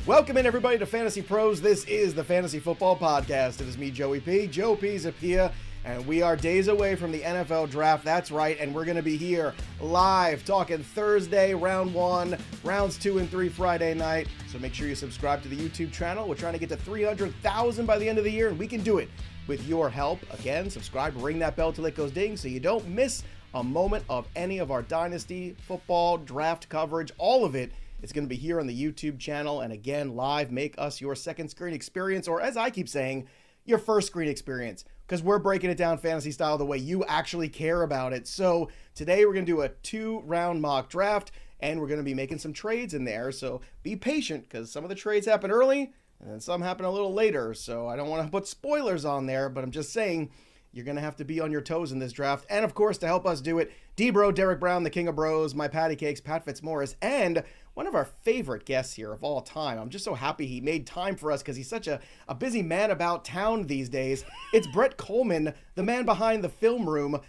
Welcome in, everybody, to Fantasy Pros. This is the Fantasy Football Podcast. It is me, Joe Pisapia, and we are days away from the NFL Draft. That's right, and we're going to be here live talking Thursday, round 1, rounds 2 and 3 Friday night. So make sure you subscribe to the YouTube channel. We're trying to get to 300,000 by the end of the year, and we can do it with your help. Again, subscribe, ring that bell till it goes ding so you don't miss a moment of any of our Dynasty football draft coverage. All of it. It's going to be here on the YouTube channel, and again, live. Make us your second screen experience, or as I keep saying, your first screen experience, because we're breaking it down fantasy style the way you actually care about it. So today we're going to do a 2-round mock draft, and we're going to be making some trades in there. So be patient, because some of the trades happen early, and then some happen a little later. So I don't want to put spoilers on there, but I'm just saying you're going to have to be on your toes in this draft. And of course, to help us do it, D-Bro, Derek Brown, the King of Bros, my Patty Cakes, Pat Fitzmaurice, and one of our favorite guests here of all time. I'm just so happy he made time for us because he's such a busy man about town these days. It's Brett Kollmann, the man behind the Film Room.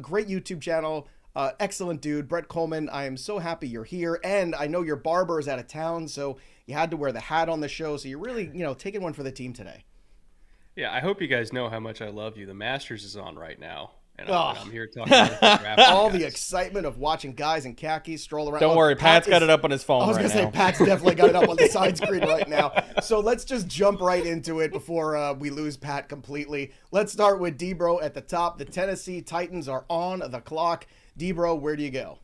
Great YouTube channel. Excellent dude. Brett Kollmann, I am so happy you're here. And I know your barber is out of town, so you had to wear the hat on the show. So you're really, taking one for the team today. Yeah, I hope you guys know how much I love you. The Masters is on right now. And I'm here talking about the draft. All the excitement of watching guys in khakis stroll around. Don't worry, Pat's got it up on his phone. I was going to say, Pat's definitely got it up on the side screen right now. So let's just jump right into it before we lose Pat completely. Let's start with D-Bro at the top. The Tennessee Titans are on the clock. D-Bro, where do you go?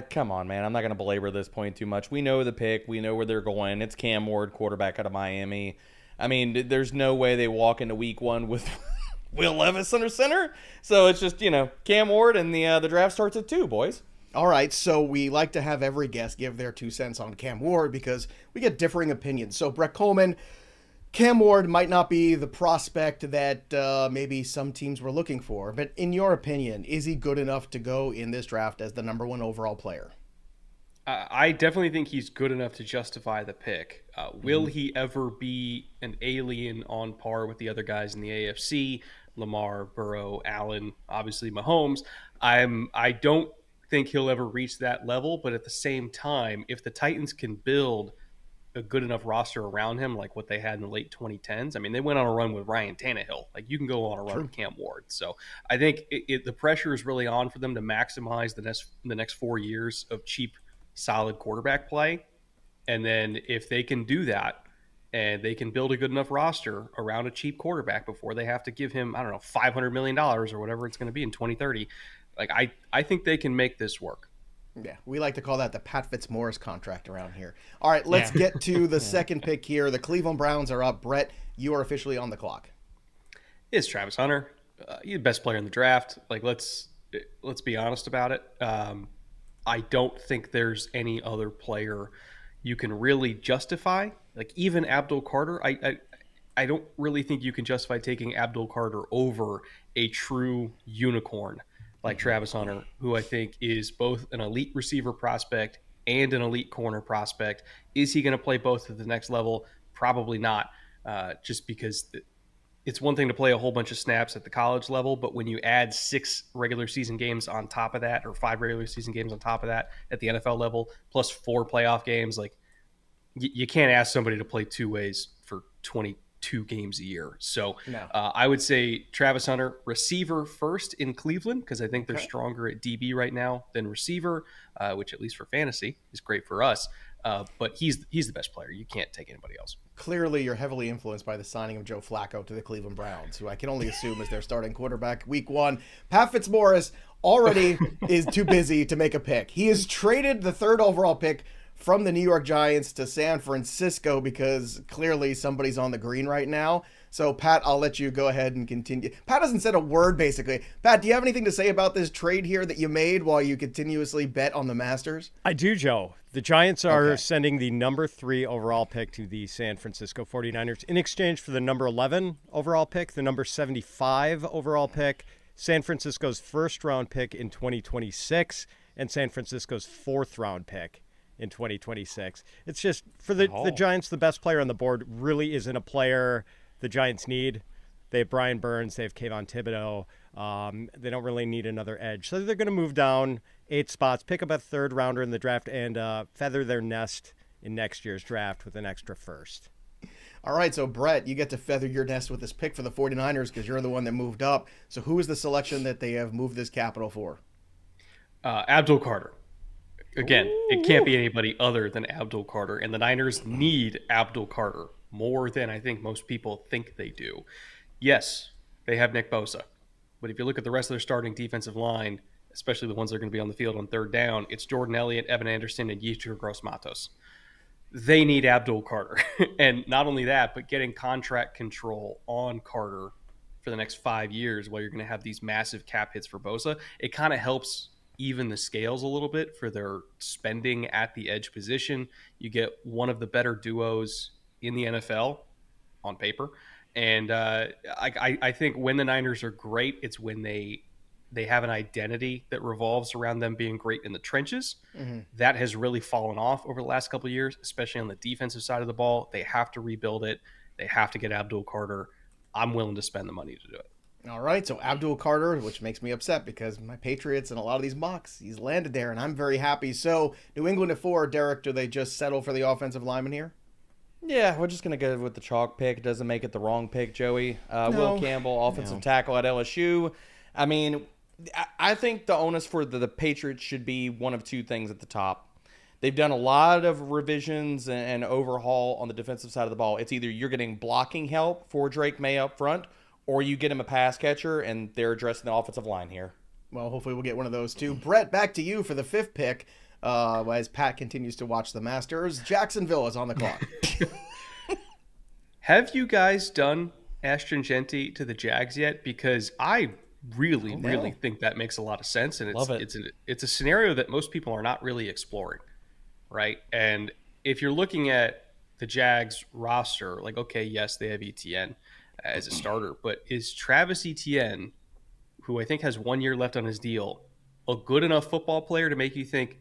Come on, man. I'm not going to belabor this point too much. We know the pick. We know where they're going. It's Cam Ward, quarterback out of Miami. I mean, there's no way they walk into week 1 with Will Levis under center. So it's just, Cam Ward, and the draft starts at 2, boys. All right, so we like to have every guest give their 2 cents on Cam Ward because we get differing opinions. So Brett Kollmann, Cam Ward might not be the prospect that maybe some teams were looking for, but in your opinion, is he good enough to go in this draft as the number 1 overall player? I definitely think he's good enough to justify the pick. Will he ever be an alien on par with the other guys in the AFC? Lamar, Burrow, Allen, obviously Mahomes. I don't think he'll ever reach that level, but at the same time, if the Titans can build a good enough roster around him, like what they had in the late 2010s, I mean, they went on a run with Ryan Tannehill. Like, you can go on a run with Cam Ward. So I think the pressure is really on for them to maximize the next 4 years of cheap, solid quarterback play. And then if they can do that and they can build a good enough roster around a cheap quarterback before they have to give him, I don't know, $500 million or whatever it's going to be in 2030, like I think they can make this work. Yeah, we like to call that the Pat Fitzmaurice contract around here. All right, let's get to the second pick here. The Cleveland Browns are up. Brett, you are officially on the clock. It's Travis Hunter. He's the best player in the draft. Like, let's be honest about it. I don't think there's any other player you can really justify. Like, even Abdul Carter, I don't really think you can justify taking Abdul Carter over a true unicorn like Travis Hunter, who I think is both an elite receiver prospect and an elite corner prospect. Is he going to play both at the next level? Probably not, just because it's one thing to play a whole bunch of snaps at the college level, but when you add 6 regular season games on top of that, or 5 regular season games on top of that at the NFL level, plus 4 playoff games, like, you can't ask somebody to play 2 ways for 22 games a year. So no. I would say Travis Hunter, receiver first in Cleveland, because I think they're stronger at DB right now than receiver, which at least for fantasy is great for us. But he's the best player. You can't take anybody else. Clearly, you're heavily influenced by the signing of Joe Flacco to the Cleveland Browns, who I can only assume is their starting quarterback week 1. Pat Fitzmaurice already is too busy to make a pick. He has traded the 3rd overall pick from the New York Giants to San Francisco because clearly somebody's on the green right now. So, Pat, I'll let you go ahead and continue. Pat hasn't said a word, basically. Pat, do you have anything to say about this trade here that you made while you continuously bet on the Masters? I do, Joe. The Giants are sending the number 3 overall pick to the San Francisco 49ers in exchange for the number 11 overall pick, the number 75 overall pick, San Francisco's first-round pick in 2026, and San Francisco's 4th-round pick in 2026. It's just, for the Giants, the best player on the board really isn't a player the Giants need. They have Brian Burns. They have Kayvon Thibodeau. They don't really need another edge. So they're going to move down 8 spots, pick up a 3rd rounder in the draft, and feather their nest in next year's draft with an extra first. All right, so Brett, you get to feather your nest with this pick for the 49ers because you're the one that moved up. So who is the selection that they have moved this capital for? Abdul Carter. Again, it can't be anybody other than Abdul Carter, and the Niners need Abdul Carter more than I think most people think they do. Yes, they have Nick Bosa, but if you look at the rest of their starting defensive line, especially the ones that are going to be on the field on third down, it's Jordan Elliott, Evan Anderson, and Yetur Gross-Matos. They need Abdul Carter. And not only that, but getting contract control on Carter for the next 5 years while you're going to have these massive cap hits for Bosa, it kind of helps even the scales a little bit for their spending at the edge position. You get one of the better duos in the NFL on paper. And I think when the Niners are great, it's when they have an identity that revolves around them being great in the trenches. Mm-hmm. That has really fallen off over the last couple of years, especially on the defensive side of the ball. They have to rebuild it. They have to get Abdul Carter. I'm willing to spend the money to do it. All right, so Abdul Carter, which makes me upset because my Patriots and a lot of these mocks, he's landed there, and I'm very happy. So New England at 4, Derek, do they just settle for the offensive lineman here? Yeah, we're just going to go with the chalk pick. It doesn't make it the wrong pick, Joey. No. Will Campbell, offensive tackle at LSU. I mean, I think the onus for the Patriots should be one of two things at the top. They've done a lot of revisions and overhaul on the defensive side of the ball. It's either you're getting blocking help for Drake May up front, or you get him a pass catcher, and they're addressing the offensive line here. Well, hopefully we'll get one of those too. Brett, back to you for the 5th pick. As Pat continues to watch the Masters, Jacksonville is on the clock. Have you guys done Ashton Jeanty to the Jags yet? Because I really think that makes a lot of sense, and it's a scenario that most people are not really exploring, right? And if you're looking at the Jags roster, like, okay, yes, they have ETN as a starter, but is Travis Etienne, who I think has 1 year left on his deal, a good enough football player to make you think,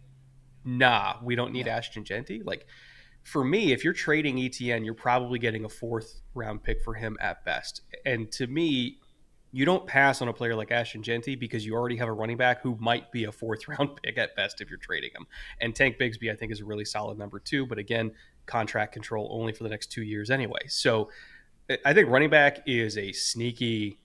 nah, we don't need Ashton Jeanty? Like, for me, if you're trading ETN, you're probably getting a 4th round pick for him at best. And to me, you don't pass on a player like Ashton Jeanty because you already have a running back who might be a 4th round pick at best if you're trading him. And Tank Bigsby, I think, is a really solid number 2, but again, contract control only for the next 2 years anyway. So I think running back is a sneaky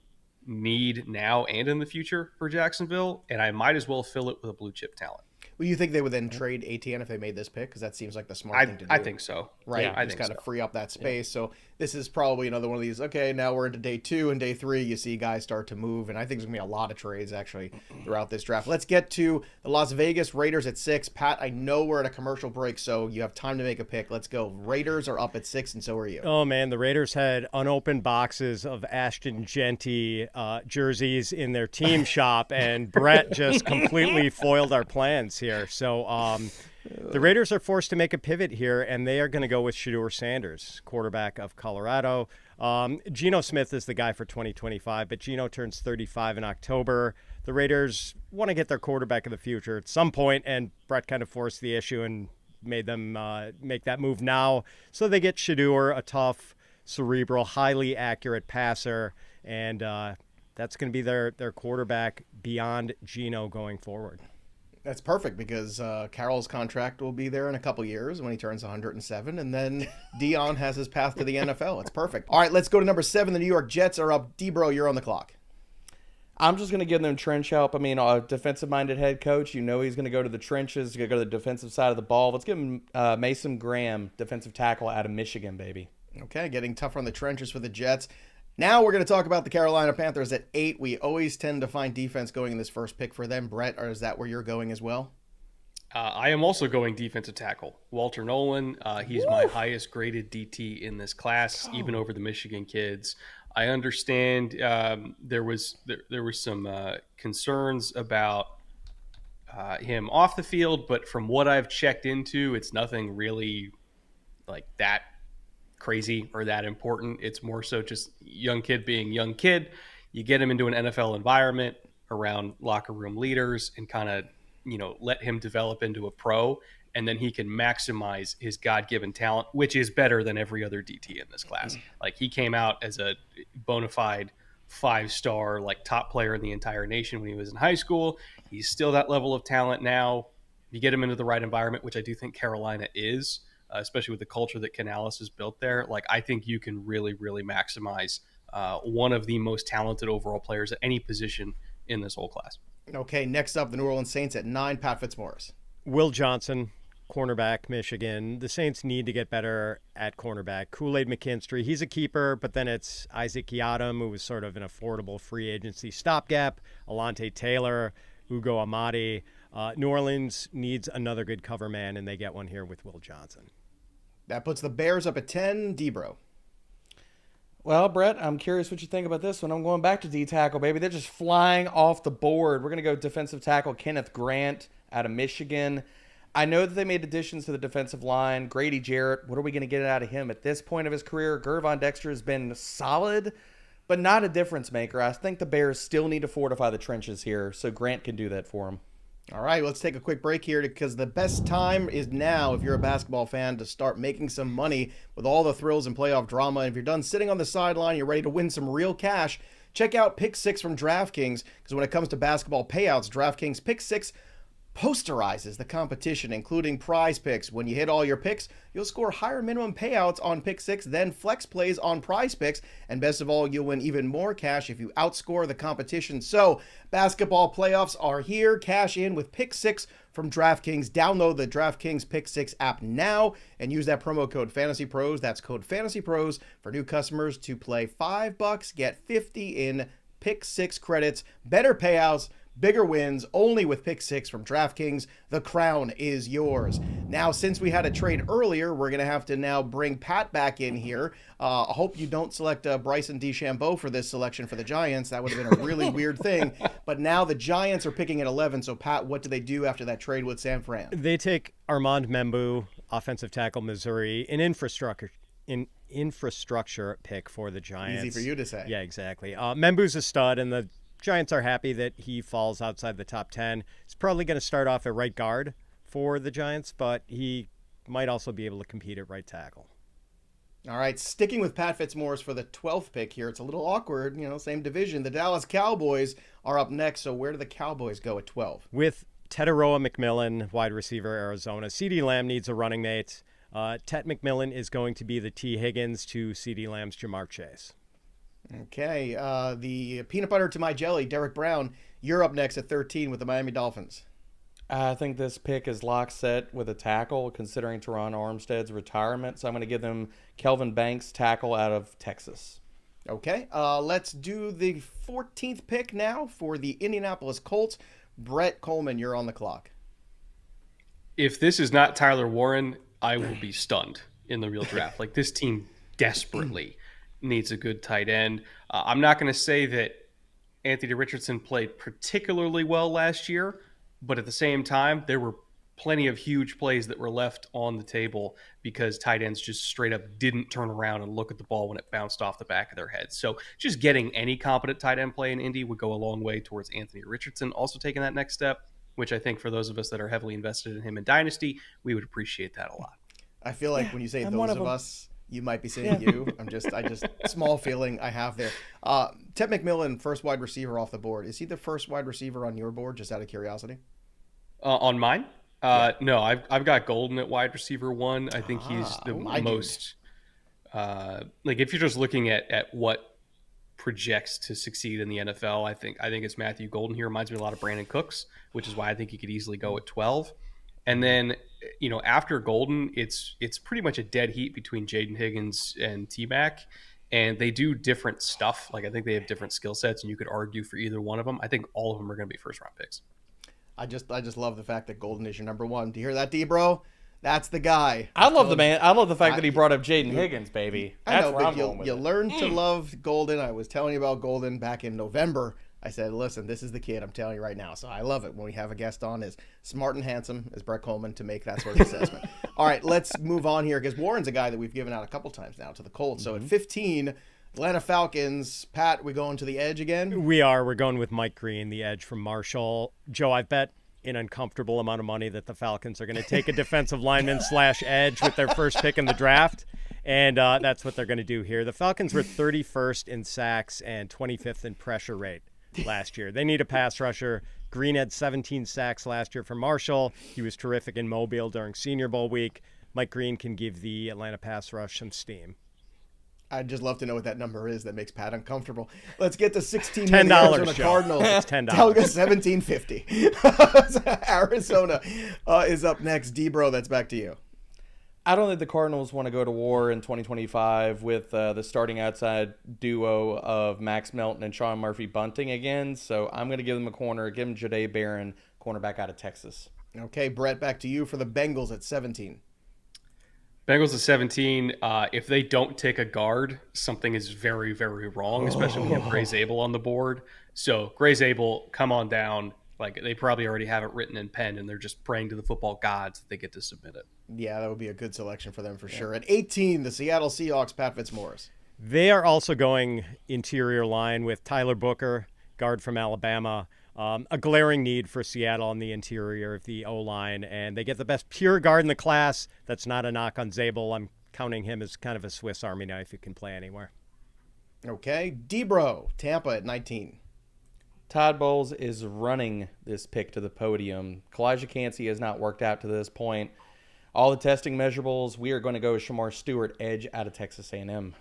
need now and in the future for Jacksonville, and I might as well fill it with a blue chip talent. Well, you think they would then trade ATN if they made this pick? Because that seems like the smart thing to do. I think so. Right. Yeah, I just think kind of free up that space. Yeah. So this is probably another one of these, okay, now we're into day 2 and day 3. You see guys start to move. And I think there's going to be a lot of trades actually throughout this draft. Let's get to the Las Vegas Raiders at 6. Pat, I know we're at a commercial break, so you have time to make a pick. Let's go. Raiders are up at 6, and so are you. Oh, man. The Raiders had unopened boxes of Ashton Jeanty jerseys in their team shop, and Brett just completely foiled our plans here. So, the Raiders are forced to make a pivot here, and they are going to go with Shedeur Sanders, quarterback of Colorado. Geno Smith is the guy for 2025, but Geno turns 35 in October. The Raiders want to get their quarterback of the future at some point, and Brett kind of forced the issue and made them make that move now. So they get Shedeur, a tough, cerebral, highly accurate passer, and that's going to be their quarterback beyond Geno going forward. That's perfect because Carroll's contract will be there in a couple years when he turns 107, and then Dion has his path to the NFL. It's perfect. All right, let's go to number 7. The New York Jets are up. D-Bro, you're on the clock. I'm just going to give them trench help. I mean, a defensive-minded head coach, you know he's going to go to the trenches, he's going to go to the defensive side of the ball. Let's give him Mason Graham, defensive tackle out of Michigan, baby. Okay, getting tougher on the trenches for the Jets. Now we're going to talk about the Carolina Panthers at 8. We always tend to find defense going in this first pick for them. Brett, or is that where you're going as well? I am also going defensive tackle. Walter Nolen, he's my highest graded DT in this class, even over the Michigan kids. I understand there was some concerns about him off the field, but from what I've checked into, it's nothing really like that crazy or that important. It's more so just young kid being young kid. You get him into an NFL environment around locker room leaders and kind of, let him develop into a pro, and then he can maximize his God-given talent, which is better than every other DT in this class. Like, he came out as a bona fide 5-star, like, top player in the entire nation when he was in high school. He's still that level of talent now. You get him into the right environment, which I do think Carolina is. especially with the culture that Canales has built there. Like, I think you can really, really maximize one of the most talented overall players at any position in this whole class. Okay, next up, the New Orleans Saints at 9, Pat Fitzmaurice. Will Johnson, cornerback, Michigan. The Saints need to get better at cornerback. Kool-Aid McKinstry, he's a keeper, but then it's Isaac Yiadom, who was sort of an affordable free agency stopgap. Alante Taylor, Ugo Amadi. New Orleans needs another good cover man, and they get one here with Will Johnson. That puts the Bears up at 10, Debro. Well, Brett, I'm curious what you think about this one. I'm going back to D-tackle, baby. They're just flying off the board. We're going to go defensive tackle Kenneth Grant out of Michigan. I know that they made additions to the defensive line. Grady Jarrett, what are we going to get out of him at this point of his career? Gervon Dexter has been solid, but not a difference maker. I think the Bears still need to fortify the trenches here, so Grant can do that for them. All right, let's take a quick break here because the best time is now, if you're a basketball fan, to start making some money with all the thrills and playoff drama. And if you're done sitting on the sideline, you're ready to win some real cash, check out Pick 6 from DraftKings, because when it comes to basketball payouts, DraftKings Pick 6 posterizes the competition, including prize picks. When you hit all your picks, you'll score higher minimum payouts on Pick 6 than flex plays on prize picks. And best of all, you'll win even more cash if you outscore the competition. So, basketball playoffs are here. Cash in with Pick 6 from DraftKings. Download the DraftKings Pick 6 app now and use that promo code FANTASYPROS. That's code FANTASYPROS for new customers to play $5, get 50 in Pick 6 credits. Better payouts, bigger wins, only with Pick 6 from DraftKings. The crown is yours. Now, since we had a trade earlier, we're going to have to now bring Pat back in here. I hope you don't select Bryson DeChambeau for this selection for the Giants. That would have been a really weird thing. But now the Giants are picking at 11. So, Pat, what do they do after that trade with San Fran? They take Armand Membou, offensive tackle, Missouri, an infrastructure pick for the Giants. Easy for you to say. Yeah, exactly. Membou's a stud, and the Giants are happy that he falls outside the top 10. He's probably going to start off at right guard for the Giants, but he might also be able to compete at right tackle. All right, sticking with Pat Fitzmaurice for the 12th pick here. It's a little awkward, same division. The Dallas Cowboys are up next, so where do the Cowboys go at 12? With Tetairoa McMillan, wide receiver, Arizona. CeeDee Lamb needs a running mate. Tet McMillan is going to be the T. Higgins to CeeDee Lamb's Jamar Chase. Okay, the peanut butter to my jelly, Derrick Brown, you're up next at 13 with the Miami Dolphins. I think this pick is lock set with a tackle, considering Teron Armstead's retirement. So I'm going to give them Kelvin Banks, tackle out of Texas. Okay, let's do the 14th pick now for the Indianapolis Colts. Brett Kollmann, you're on the clock. If this is not Tyler Warren, I will be stunned in the real draft. Like, this team desperately needs a good tight end. I'm not going to say that Anthony Richardson played particularly well last year, but at the same time, there were plenty of huge plays that were left on the table because tight ends just straight up didn't turn around and look at the ball when it bounced off the back of their heads. So just getting any competent tight end play in Indy would go a long way towards Anthony Richardson also taking that next step, which I think for those of us that are heavily invested in him in Dynasty, we would appreciate that a lot. I feel like when you say those of us, you might be saying you. I just small feeling I have there. Tet McMillan, first wide receiver off the board. Is he the first wide receiver on your board, just out of curiosity? On mine? No, I've got Golden at wide receiver 1. I think he's the most if you're just looking at what projects to succeed in the NFL, I think it's Matthew Golden. He reminds me a lot of Brandon Cooks, which is why I think he could easily go at 12. And then, after Golden, it's pretty much a dead heat between Jaden Higgins and T-Mac, and they do different stuff. Like, I think they have different skill sets, and you could argue for either one of them. I think all of them are going to be first-round picks. I just love the fact that Golden is your number 1. Do you hear that, D-Bro? That's the guy. I love the fact that he brought up Jaden Higgins, baby. That's where I'm going with it. You learn to love Golden. I was telling you about Golden back in November. I said, listen, this is the kid, I'm telling you right now. So I love it when we have a guest on as smart and handsome as Brett Kollmann to make that sort of assessment. All right, let's move on here because Warren's a guy that we've given out a couple times now to the Colts. So at 15, Atlanta Falcons. Pat, we going to the edge again? We are. We're going with Mike Green, the edge from Marshall. Joe, I bet an uncomfortable amount of money that the Falcons are going to take a defensive lineman / edge with their first pick in the draft. And that's what they're going to do here. The Falcons were 31st in sacks and 25th in pressure rate last year. They need a pass rusher. Green had 17 sacks last year for Marshall. He was terrific in Mobile during Senior Bowl week. Mike Green can give the Atlanta pass rush some steam. I'd just love to know what that number is that makes Pat uncomfortable. Let's get to $16 $10 Arizona Joe. Cardinals. It's $10. Telga $17.50. Arizona is up next. D-Bro, that's back to you. I don't think the Cardinals want to go to war in 2025 with the starting outside duo of Max Melton and Sean Murphy Bunting again. So I'm going to give them a corner. Give them Jahdae Barron, cornerback out of Texas. Okay, Brett, back to you for the Bengals at 17. Bengals at 17. If they don't take a guard, something is very, very wrong, especially when you have Grey Zabel on the board. So Grey Zabel, come on down. Like, they probably already have it written in pen, and they're just praying to the football gods that they get to submit it. Yeah, that would be a good selection for them for sure. At 18, the Seattle Seahawks, Pat Fitzmaurice. They are also going interior line with Tyler Booker, guard from Alabama. A glaring need for Seattle on the interior of the O-line, and they get the best pure guard in the class. That's not a knock on Zabel. I'm counting him as kind of a Swiss Army knife who can play anywhere. Okay, D-Bro, Tampa at 19. Todd Bowles is running this pick to the podium. Kalijah Cansey has not worked out to this point. All the testing measurables, we are going to go with Shemar Stewart, edge out of Texas A&M.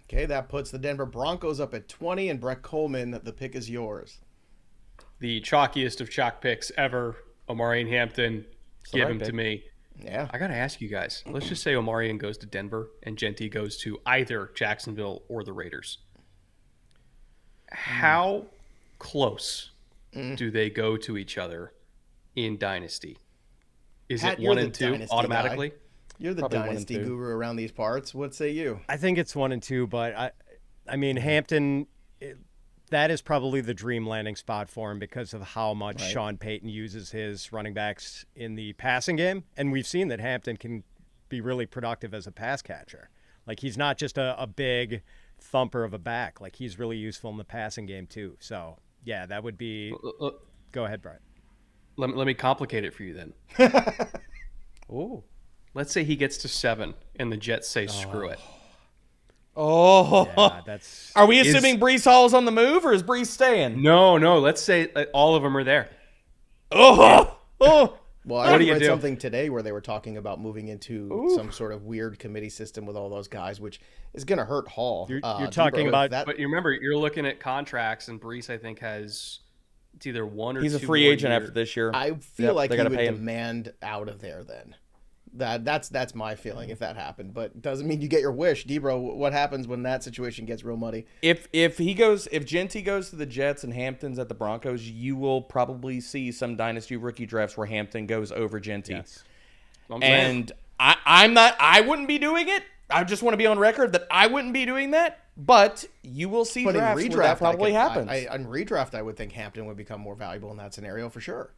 Okay, that puts the Denver Broncos up at 20, and Brett Kollmann, the pick is yours. The chalkiest of chalk picks ever, Omarion Hampton. Give him to me. Yeah. I got to ask you guys. Let's just say Omarion goes to Denver and Jeanty goes to either Jacksonville or the Raiders. How close do they go to each other in Dynasty? Is Pat, it you're 1 the and 2 Dynasty automatically? guy. You're the Probably 1 and Dynasty 2. guru around these parts. What say you? I think it's 1 and 2, but I mean, Hampton, that is probably the dream landing spot for him because of how much Sean Payton uses his running backs in the passing game. And we've seen that Hampton can be really productive as a pass catcher. Like, he's not just a big thumper of a back. Like, he's really useful in the passing game too. So, yeah, that would be – go ahead, Brett. Let me complicate it for you then. Ooh. Let's say he gets to 7 and the Jets say screw it. Oh. Yeah, that's – Are we assuming Breece Hall's on the move, or is Breece staying? No. Let's say all of them are there. Oh. Well, I What do you read do? something today where they were talking about moving into some sort of weird committee system with all those guys, which is going to hurt Hall. You're D-Bro, talking if about that. But you remember, you're looking at contracts, and Breece, I think, has it's either 1 or 2 He's a free more agent years. after this year. I feel like they he gotta would pay him. demand out of there then. That's my feeling if that happened, but doesn't mean you get your wish. D-Bro, what happens when that situation gets real muddy? If Jeanty goes to the Jets and Hampton's at the Broncos, you will probably see some dynasty rookie drafts where Hampton goes over Jeanty. yes. I'm saying. And I wouldn't be doing it. I just want to be on record that I wouldn't be doing that. But you will see But in drafts where redraft, that probably happens. In redraft, I would think Hampton would become more valuable in that scenario for sure.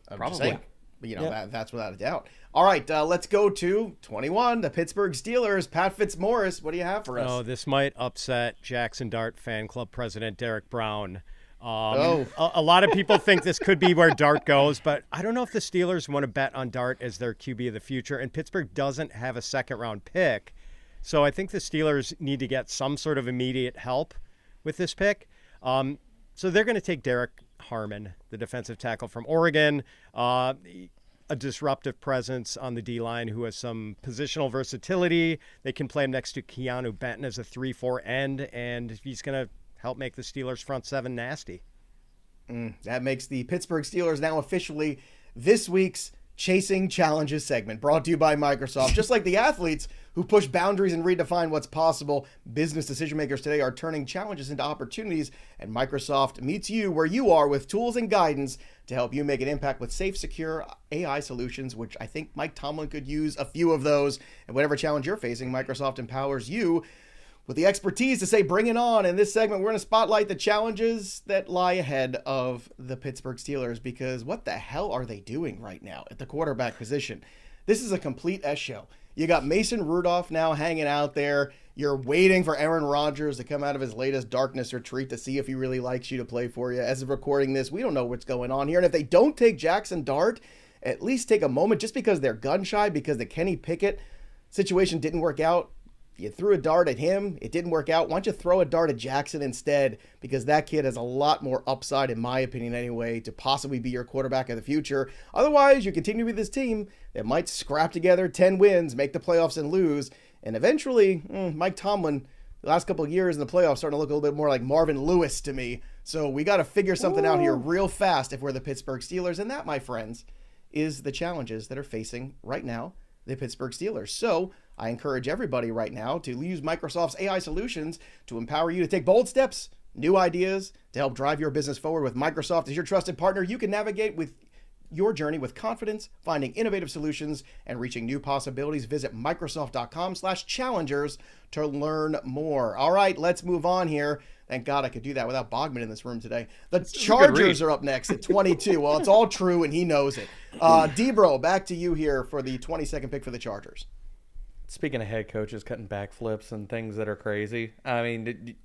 I'm just Probably. saying. But, that's without a doubt. All right, let's go to 21, the Pittsburgh Steelers. Pat Fitzmaurice, what do you have for us? Oh, this might upset Jaxson Dart fan club president Derek Brown. Oh. A lot of people think this could be where Dart goes, but I don't know if the Steelers want to bet on Dart as their QB of the future, and Pittsburgh doesn't have a second-round pick. So I think the Steelers need to get some sort of immediate help with this pick. So they're going to take Derrick Harmon, the defensive tackle from Oregon, a disruptive presence on the D-line who has some positional versatility. They can play him next to Keanu Benton as a 3-4 end, and he's going to help make the Steelers' front seven nasty. That makes the Pittsburgh Steelers now officially this week's Chasing Challenges segment, brought to you by Microsoft. Just like the athletes who push boundaries and redefine what's possible, business decision makers today are turning challenges into opportunities, and Microsoft meets you where you are with tools and guidance to help you make an impact with safe, secure AI solutions, which I think Mike Tomlin could use a few of those. And whatever challenge you're facing, Microsoft empowers you with the expertise to say, bring it on. In this segment, we're going to spotlight the challenges that lie ahead of the Pittsburgh Steelers, because what the hell are they doing right now at the quarterback position? This is a complete S show. You got Mason Rudolph now hanging out there. You're waiting for Aaron Rodgers to come out of his latest darkness retreat to see if he really likes you to play for you. As of recording this, we don't know what's going on here. And if they don't take Jaxson Dart, at least take a moment, just because they're gun shy, because the Kenny Pickett situation didn't work out. You threw a dart at him. It didn't work out. Why don't you throw a dart at Jaxson instead? Because that kid has a lot more upside, in my opinion anyway, to possibly be your quarterback of the future. Otherwise, you continue with this team that might scrap together 10 wins, make the playoffs and lose. And eventually, Mike Tomlin, the last couple of years in the playoffs, starting to look a little bit more like Marvin Lewis to me. So we got to figure something out here real fast if we're the Pittsburgh Steelers. And that, my friends, is the challenges that are facing right now the Pittsburgh Steelers. So I encourage everybody right now to use Microsoft's AI solutions to empower you to take bold steps, new ideas to help drive your business forward. With Microsoft as your trusted partner, you can navigate with your journey with confidence, finding innovative solutions and reaching new possibilities. Visit Microsoft.com/challengers to learn more. All right, let's move on here. Thank God I could do that without Bogman in this room today. The Chargers are up next at 22. Well, it's all true, and he knows it. D-Bro, back to you here for the 22nd pick for the Chargers. Speaking of head coaches cutting backflips and things that are crazy, I mean,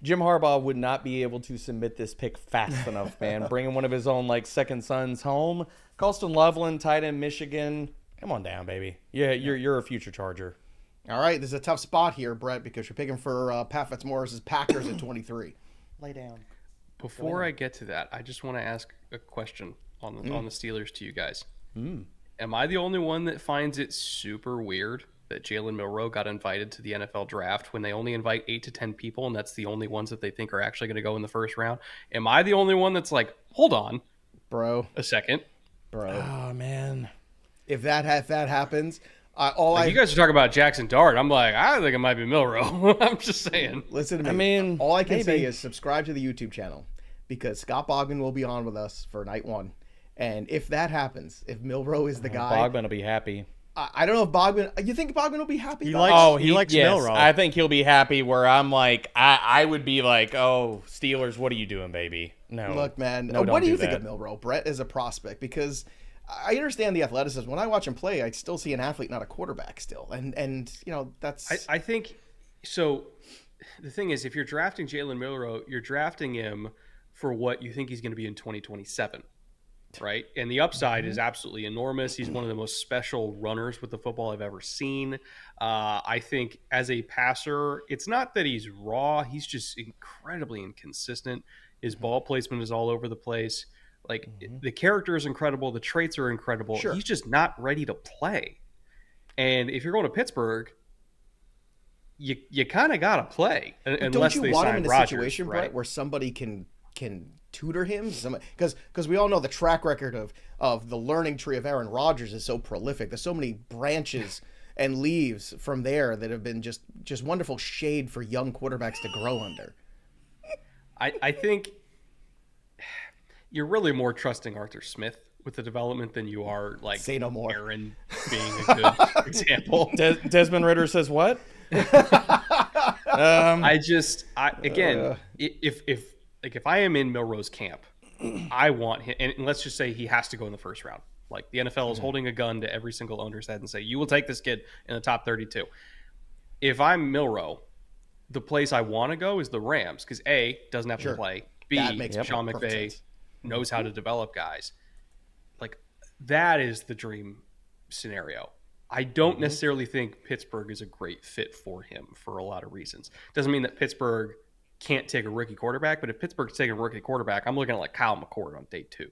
Jim Harbaugh would not be able to submit this pick fast enough, man. Bringing one of his own, second sons home. Colston Loveland, tight end, Michigan. Come on down, baby. Yeah, you're a future Charger. All right, this is a tough spot here, Brett, because you're picking for Pat Fitzmaurice's Packers at 23. Lay down. Before I get to that, I just want to ask a question on the Steelers to you guys. Am I the only one that finds it super weird that Jalen Milroe got invited to the NFL draft when they only invite 8 to 10 people, and that's the only ones that they think are actually going to go in the first round? Am I the only one that's like, hold on, bro, a second, bro? Oh man, if that happens. You guys are talking about Jaxson Dart. I'm like, I think it might be Milroe. I'm just saying. Listen to me. I mean, all I can say is subscribe to the YouTube channel because Scott Bogman will be on with us for night one. And if that happens, if Milroe is the guy, Bogman will be happy. I don't know if Bogman. You think Bogman will be happy? He likes yes, Milroe. I think he'll be happy. Where I'm like, I would be like, oh, Steelers, what are you doing, baby? No, look, man. No, what do you think that. of Milroe, Brett, as a prospect? Because I understand the athleticism. When I watch him play, I still see an athlete, not a quarterback. Still, and that's. I think so. The thing is, if you're drafting Jalen Milroe, you're drafting him for what you think he's going to be in 2027. Right. And the upside is absolutely enormous. He's one of the most special runners with the football I've ever seen. I think as a passer, it's not that he's raw. He's just incredibly inconsistent. His ball placement is all over the place. The character is incredible. The traits are incredible. Sure. He's just not ready to play. And if you're going to Pittsburgh, you kind of got to play. Unless don't you they want sign him in a Rodgers, situation, right? Brett, where somebody can tutor him? Because we all know the track record of the learning tree of Aaron Rodgers is so prolific. There's so many branches and leaves from there that have been just wonderful shade for young quarterbacks to grow under. I think you're really more trusting Arthur Smith with the development than you are Say no more. Aaron being a good example. Desmond Ridder says what? If I am in Milroe's camp, I want him, and let's just say he has to go in the first round. Like the NFL is holding a gun to every single owner's head and say, you will take this kid in the top 32. If I'm Milroe, the place I want to go is the Rams because A, doesn't have to play. B, Sean McVay knows how to develop guys. That is the dream scenario. I don't necessarily think Pittsburgh is a great fit for him for a lot of reasons. Doesn't mean that Pittsburgh can't take a rookie quarterback, but if Pittsburgh's taking a rookie quarterback, I'm looking at Kyle McCord on day 2.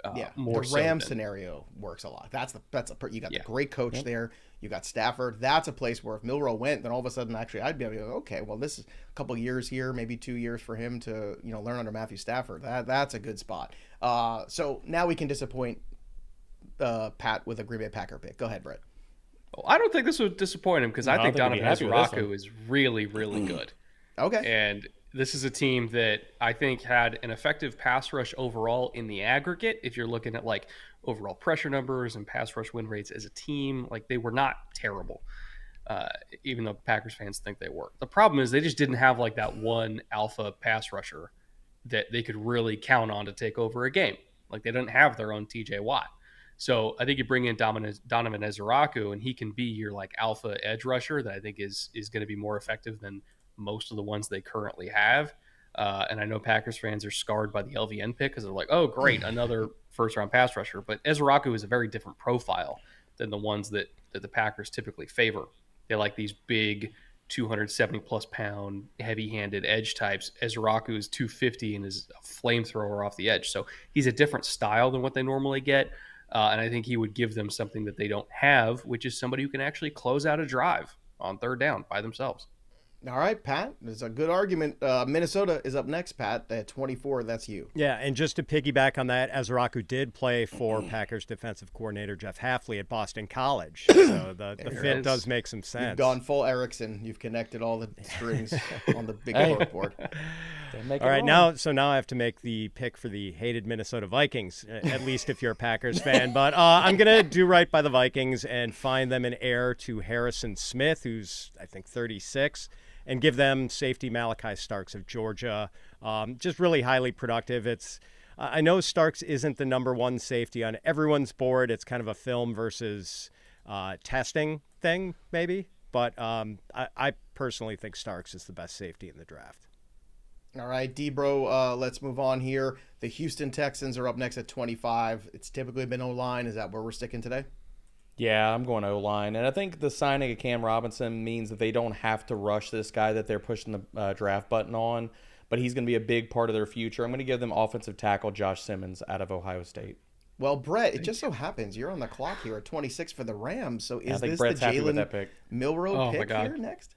The Rams scenario works a lot. You got the great coach there. You got Stafford. That's a place where if Milroe went, then all of a sudden, actually, I'd be able to go, okay, well, this is a couple of years here, maybe 2 years for him to learn under Matthew Stafford. That's a good spot. So now we can disappoint Pat with a Green Bay Packer pick. Go ahead, Brett. Well, I don't think this would disappoint him because I think Donovan Ezeiruaku is really, really good. Okay. And this is a team that I think had an effective pass rush overall in the aggregate. If you're looking at overall pressure numbers and pass rush win rates as a team, they were not terrible, even though Packers fans think they were. The problem is they just didn't have that one alpha pass rusher that they could really count on to take over a game. They didn't have their own TJ Watt. So I think you bring in Donovan Ezeiruaku, and he can be your alpha edge rusher that I think is going to be more effective than most of the ones they currently have. And I know Packers fans are scarred by the LVN pick because they're like, oh, great, another first-round pass rusher. But Ezeiruaku is a very different profile than the ones that the Packers typically favor. They like these big, 270 plus pound, heavy-handed edge types. Ezeiruaku is 250 and is a flamethrower off the edge. So he's a different style than what they normally get. And I think he would give them something that they don't have, which is somebody who can actually close out a drive on third down by themselves. All right, Pat, there's a good argument. Minnesota is up next, Pat, at 24. That's you. Yeah, and just to piggyback on that, Ezeiruaku did play for Packers defensive coordinator Jeff Hafley at Boston College. So the fit does make some sense. You've gone full Erickson. You've connected all the strings on the big board. All right, now I have to make the pick for the hated Minnesota Vikings, at least if you're a Packers fan. But I'm going to do right by the Vikings and find them an heir to Harrison Smith, who's, I think, 36. And give them safety Malaki Starks of Georgia. Just really highly productive. I know Starks isn't the number one safety on everyone's board. It's kind of a film versus testing thing, maybe. But I personally think Starks is the best safety in the draft. All right, D-Bro, let's move on here. The Houston Texans are up next at 25. It's typically been O-line. Is that where we're sticking today? Yeah, I'm going O-line. And I think the signing of Cam Robinson means that they don't have to rush this guy that they're pushing the draft button on, but he's going to be a big part of their future. I'm going to give them offensive tackle Josh Simmons out of Ohio State. Well, Brett, it just so happens you're on the clock here at 26 for the Rams. So is this Brett's the Jalen Milroe pick pick here next?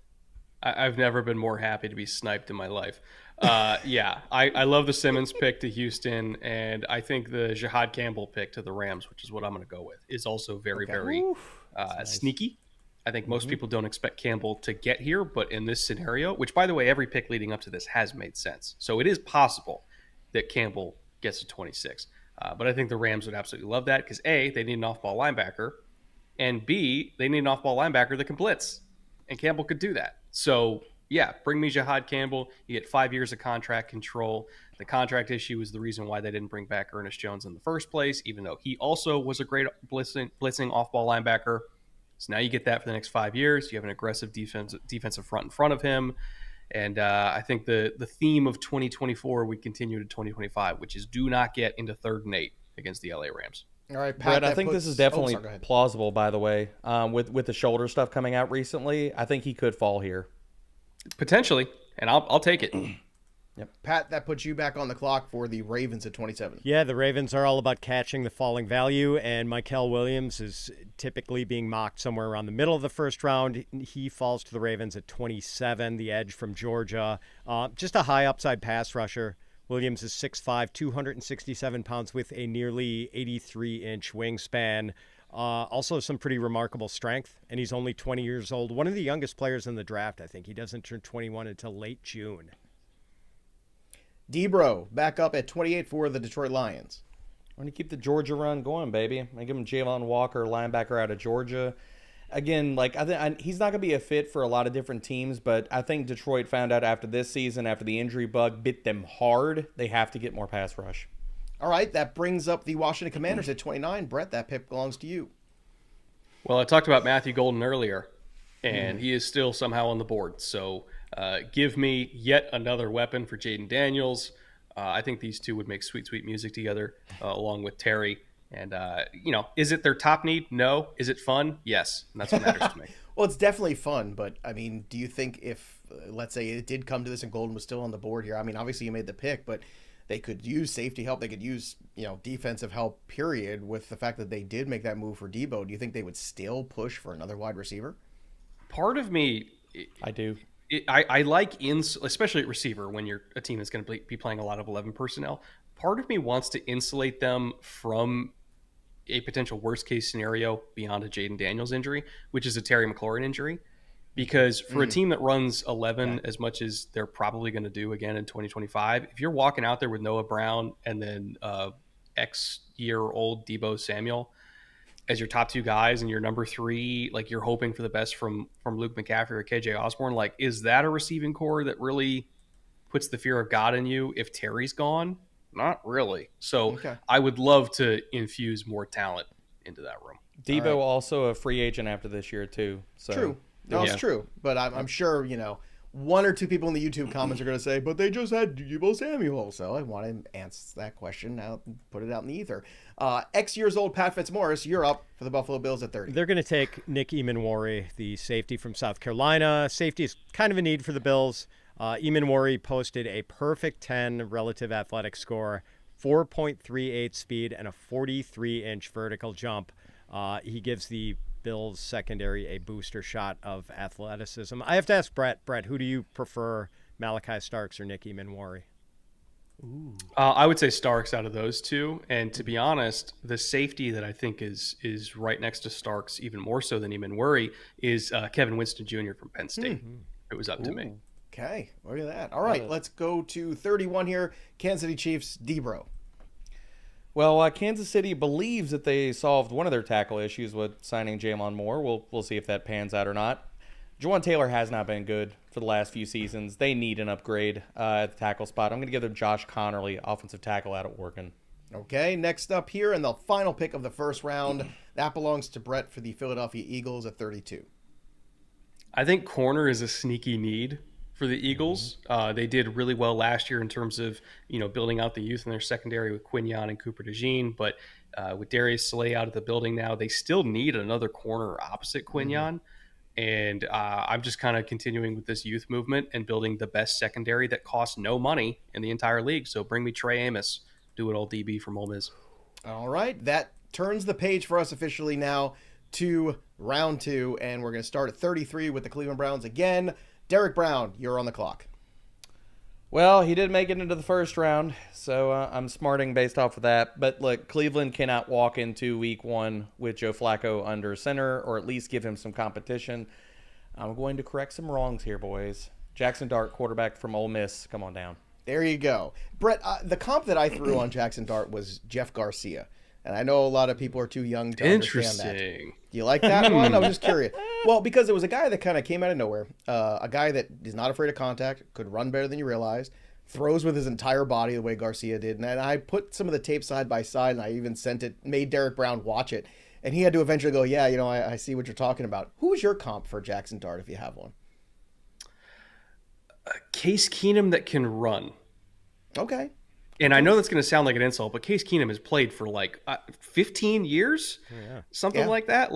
I've never been more happy to be sniped in my life. I love the Simmons pick to Houston, and I think the Jihaad Campbell pick to the Rams, which is what I'm going to go with, is also very nice. Sneaky. I think most people don't expect Campbell to get here, but in this scenario, which, by the way, every pick leading up to this has made sense. So it is possible that Campbell gets to 26. But I think the Rams would absolutely love that because, A, they need an off-ball linebacker, and B, they need an off-ball linebacker that can blitz, and Campbell could do that. So, yeah, bring me Jihaad Campbell. You get 5 years of contract control. The contract issue is the reason why they didn't bring back Ernest Jones in the first place, even though he also was a great blitzing off-ball linebacker. So now you get that for the next 5 years. You have an aggressive defensive front in front of him. And I think the theme of 2024 would continue to 2025, which is do not get into 3rd and 8 against the LA Rams. All right, Pat, Brett, I think this is definitely plausible, by the way. With the shoulder stuff coming out recently, I think he could fall here. Potentially, and I'll take it. Yep. Pat, that puts you back on the clock for the Ravens at 27. Yeah, the Ravens are all about catching the falling value, and Mykel Williams is typically being mocked somewhere around the middle of the first round. He falls to the Ravens at 27, the edge from Georgia. Just a high upside pass rusher. Williams is 6'5", 267 pounds with a nearly 83-inch wingspan. Also some pretty remarkable strength, and he's only 20 years old. One of the youngest players in the draft, I think. He doesn't turn 21 until late June. D-Bro, back up at 28 for the Detroit Lions. I'm going to keep the Georgia run going, baby. I'm going to give him Jalon Walker, linebacker out of Georgia. Again, he's not going to be a fit for a lot of different teams, but I think Detroit found out after this season, after the injury bug bit them hard, they have to get more pass rush. All right, that brings up the Washington Commanders at 29. Brett, that pick belongs to you. Well, I talked about Matthew Golden earlier, and he is still somehow on the board. So give me yet another weapon for Jaden Daniels. I think these two would make sweet, sweet music together, along with Terry. And, is it their top need? No. Is it fun? Yes. And that's what matters to me. Well, it's definitely fun, but, I mean, do you think if, let's say it did come to this and Golden was still on the board here, I mean, obviously you made the pick, but they could use safety help. They could use, defensive help, period, with the fact that they did make that move for Debo. Do you think they would still push for another wide receiver? Part of me... I do. I like, especially at receiver, when you're a team that's going to be playing a lot of 11 personnel, part of me wants to insulate them from a potential worst-case scenario beyond a Jaden Daniels injury, which is a Terry McLaurin injury. Because for a team that runs 11 as much as they're probably going to do again in 2025, if you're walking out there with Noah Brown and then X-year-old Debo Samuel as your top two guys and your number 3, like you're hoping for the best from Luke McCaffrey or KJ Osborne, like is that a receiving core that really puts the fear of God in you if Terry's gone? Not really. So I would love to infuse more talent into that room. Debo also a free agent after this year too. So. True. No, it's true. But I'm sure, one or two people in the YouTube comments are going to say, but they just had Deebo Samuel. So I want to answer that question now and put it out in the ether. X years old Pat Fitzmaurice, you're up for the Buffalo Bills at 30. They're going to take Nick Emmanwori, the safety from South Carolina. Safety is kind of a need for the Bills. Emmanwori posted a perfect 10 relative athletic score, 4.38 speed, and a 43-inch vertical jump. He gives the Bills secondary a booster shot of athleticism. I have to ask Brett, who do you prefer, Malaki Starks or Nick Emmanwori? I would say Starks out of those two. And to be honest, the safety that I think is right next to Starks, even more so than Emmanwori, is Kelvin Winston Jr. from Penn State. It was up to me. Okay, look at that. All right, let's go to 31 here. Kansas City Chiefs, Debro. Well, Kansas City believes that they solved one of their tackle issues with signing Jalon Moore. We'll see if that pans out or not. Juwan Taylor has not been good for the last few seasons. They need an upgrade at the tackle spot. I'm going to give them Josh Conerly, offensive tackle out of Oregon. Okay, next up here, and the final pick of the first round, that belongs to Brett for the Philadelphia Eagles at 32. I think corner is a sneaky need for the Eagles. They did really well last year in terms of, building out the youth in their secondary with Quinyon and Cooper DeJean, but with Darius Slay out of the building now, they still need another corner opposite Quinyon. And I'm just kind of continuing with this youth movement and building the best secondary that costs no money in the entire league. So bring me Trey Amos, do it all DB from Ole Miss. All right, that turns the page for us officially now to round 2, and we're going to start at 33 with the Cleveland Browns again. Derrick Brown, you're on the clock. Well, he did make it into the first round, so I'm smarting based off of that. But look, Cleveland cannot walk into week 1 with Joe Flacco under center, or at least give him some competition. I'm going to correct some wrongs here, boys. Jaxson Dart, quarterback from Ole Miss. Come on down. There you go. Brett, the comp that I threw on Jaxson Dart was Jeff Garcia. And I know a lot of people are too young to understand that. Interesting. Do you like that one? I was just curious. Well, because it was a guy that kind of came out of nowhere. A guy that is not afraid of contact, could run better than you realized, throws with his entire body the way Garcia did. And I put some of the tape side by side, and I even made Derrick Brown watch it. And he had to eventually go, yeah, I see what you're talking about. Who's your comp for Jaxson Dart, if you have one? Case Keenum that can run. Okay. And I know that's going to sound like an insult, but Case Keenum has played for 15 years, something like that.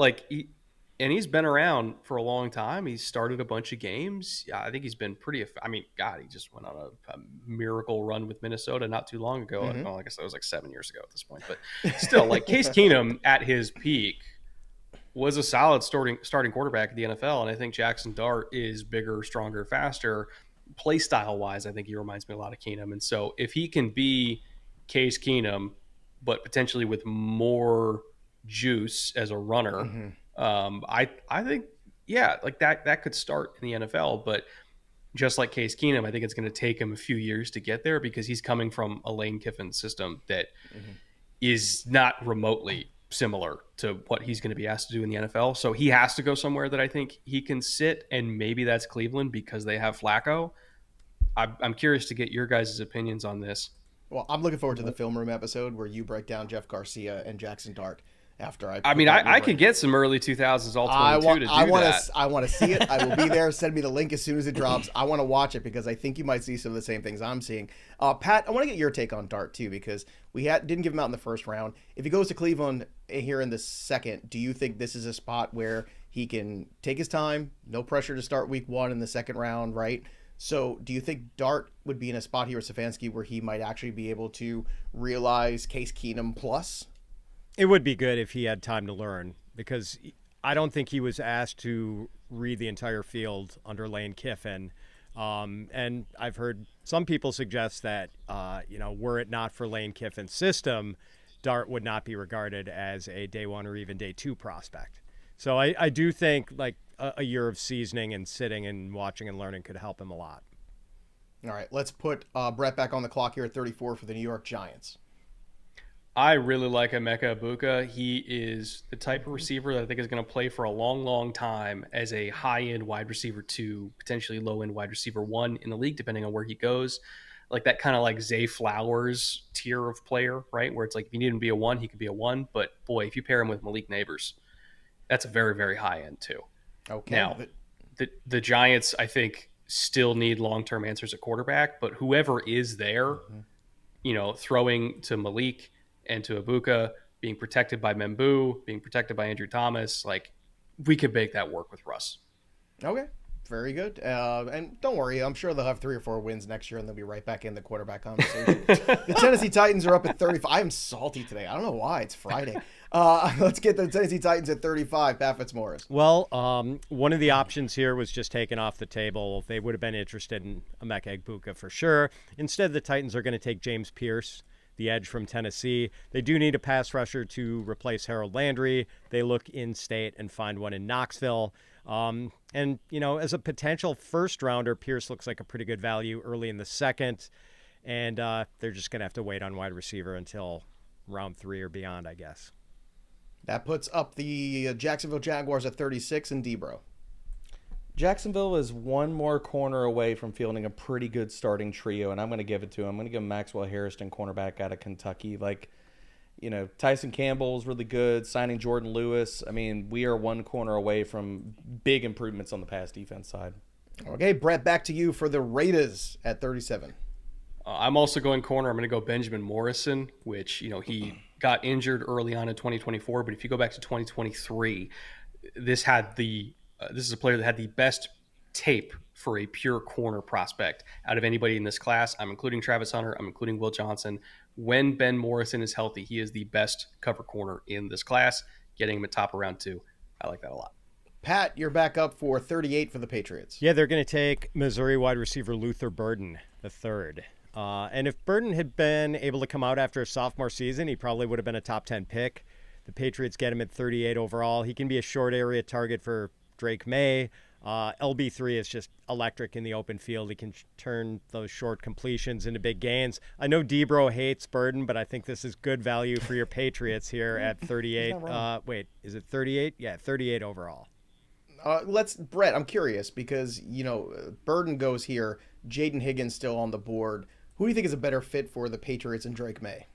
He's been around for a long time. He's started a bunch of games. Yeah, I think he's been pretty. He just went on a miracle run with Minnesota not too long ago. Well, I guess that was 7 years ago at this point, but still, Case Keenum at his peak was a solid starting quarterback in the NFL, and I think Jaxson Dart is bigger, stronger, faster. Play style wise, I think he reminds me a lot of Keenum. And so if he can be Case Keenum, but potentially with more juice as a runner, I think, that could start in the NFL. But just like Case Keenum, I think it's going to take him a few years to get there because he's coming from a Lane Kiffin system that is not remotely similar to what he's going to be asked to do in the NFL. So he has to go somewhere that I think he can sit, and maybe that's Cleveland because they have Flacco. I'm curious to get your guys' opinions on this. Well, I'm looking forward to the film room episode where you break down Jeff Garcia and Jaxson Dart after I could get some early 2000s All-22 to do that. I want to see it. I will be there. Send me the link as soon as it drops. I want to watch it because I think you might see some of the same things I'm seeing. Pat, I want to get your take on Dart too because we didn't give him out in the first round. If he goes to Cleveland here in the second, do you think this is a spot where he can take his time, no pressure to start week 1 in the second round, right? So do you think Dart would be in a spot here with Stefanski where he might actually be able to realize Case Keenum plus? It would be good if he had time to learn because I don't think he was asked to read the entire field under Lane Kiffin. And I've heard some people suggest that, were it not for Lane Kiffin's system, Dart would not be regarded as a day 1 or even day 2 prospect. So I do think a year of seasoning and sitting and watching and learning could help him a lot. All right, let's put Brett back on the clock here at 34 for the New York Giants. I really like Emeka Egbuka. He is the type of receiver that I think is going to play for a long, long time as a high-end wide receiver 2, potentially low-end wide receiver 1 in the league, depending on where he goes. That kind of Zay Flowers tier of player, right? Where it's if you need him to be a 1, he could be a 1. But, boy, if you pair him with Malik Neighbors, that's a very, very high-end too. Okay. Now, the Giants, I think, still need long-term answers at quarterback, but whoever is there, throwing to Malik and to Egbuka, being protected by Membou, being protected by Andrew Thomas, like we could make that work with Russ. Okay. Very good. And don't worry, I'm sure they'll have 3 or 4 wins next year and they'll be right back in the quarterback conversation. The Tennessee Titans are up at 35. I am salty today. I don't know why. It's Friday. Let's get the Tennessee Titans at 35. Pat Fitzmaurice. Well, one of the options here was just taken off the table. They would have been interested in Emeka Egbuka for sure. Instead, the Titans are going to take James Pearce, the edge from Tennessee. They do need a pass rusher to replace Harold Landry. They look in-state and find one in Knoxville. And, as a potential first-rounder, Pierce looks like a pretty good value early in the second. And they're just going to have to wait on wide receiver until round 3 or beyond, I guess. That puts up the Jacksonville Jaguars at 36 and Debro. Jacksonville is one more corner away from fielding a pretty good starting trio, and I'm going to give it to him. I'm going to give Maxwell Harrison, cornerback out of Kentucky. Tyson Campbell's really good. Signing Jordan Lewis. I mean, we are one corner away from big improvements on the pass defense side. Okay, Brett, back to you for the Raiders at 37. I'm also going corner. I'm going to go Benjamin Morrison, which, he got injured early on in 2024. But if you go back to 2023, this is a player that had the best tape for a pure corner prospect out of anybody in this class. I'm including Travis Hunter. I'm including Will Johnson. When Ben Morrison is healthy, he is the best cover corner in this class. Getting him at top of round 2, I like that a lot. Pat, you're back up for 38 for the Patriots. Yeah, they're going to take Missouri wide receiver Luther Burden, the third. And if Burden had been able to come out after a sophomore season, he probably would have been a top 10 pick. The Patriots get him at 38 overall. He can be a short area target for Drake May. LB3 is just electric in the open field. He can turn those short completions into big gains. I know Debro hates Burden, but I think this is good value for your Patriots here at 38. Wait, is it 38? Yeah, 38 overall. Brett, I'm curious because, Burden goes here. Jaden Higgins still on the board. Who do you think is a better fit for the Patriots and Drake May?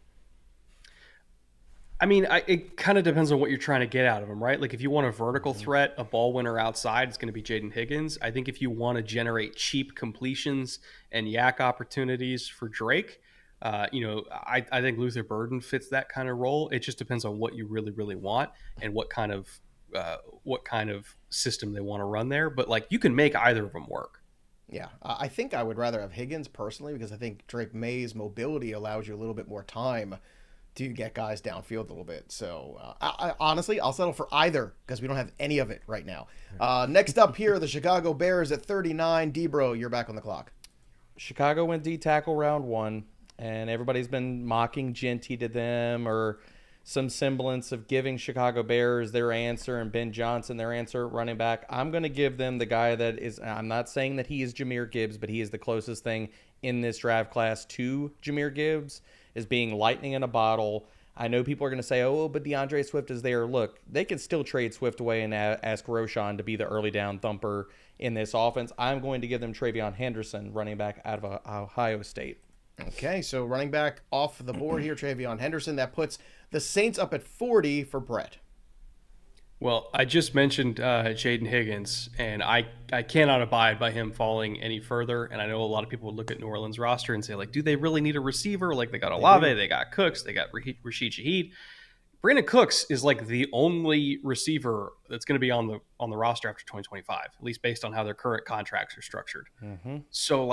I mean, it kind of depends on what you're trying to get out of him, right? Like if you want a vertical threat, a ball winner outside, it's going to be Jaden Higgins. I think if you want to generate cheap completions and yak opportunities for Drake, I think Luther Burden fits that kind of role. It just depends on what you really, really want and what kind of system they want to run there. But you can make either of them work. Yeah, I think I would rather have Higgins personally because I think Drake May's mobility allows you a little bit more time to get guys downfield a little bit. So I honestly, I'll settle for either because we don't have any of it right now. Next up here, the Chicago Bears at 39. Debro, you're back on the clock. Chicago went D tackle round 1, and everybody's been mocking Jeanty to them or some semblance of giving Chicago Bears their answer and Ben Johnson their answer at running back. I'm going to give them the guy that is, I'm not saying that he is Jahmyr Gibbs, but he is the closest thing in this draft class to Jahmyr Gibbs, is being lightning in a bottle. I know people are going to say, but DeAndre Swift is there. Look, they can still trade Swift away and ask Roschon to be the early down thumper in this offense. I'm going to give them Travion Henderson, running back out of Ohio State. Okay, so running back off the board here, Travion Henderson. That puts the Saints up at 40 for Brett. Well, I just mentioned Jaden Higgins, and I cannot abide by him falling any further. And I know a lot of people would look at New Orleans roster and say, do they really need a receiver? They got Olave, they got Cooks, they got Rashid Shaheed. Brandon Cooks is the only receiver that's going to be on the roster after 2025, at least based on how their current contracts are structured. Mm-hmm. So,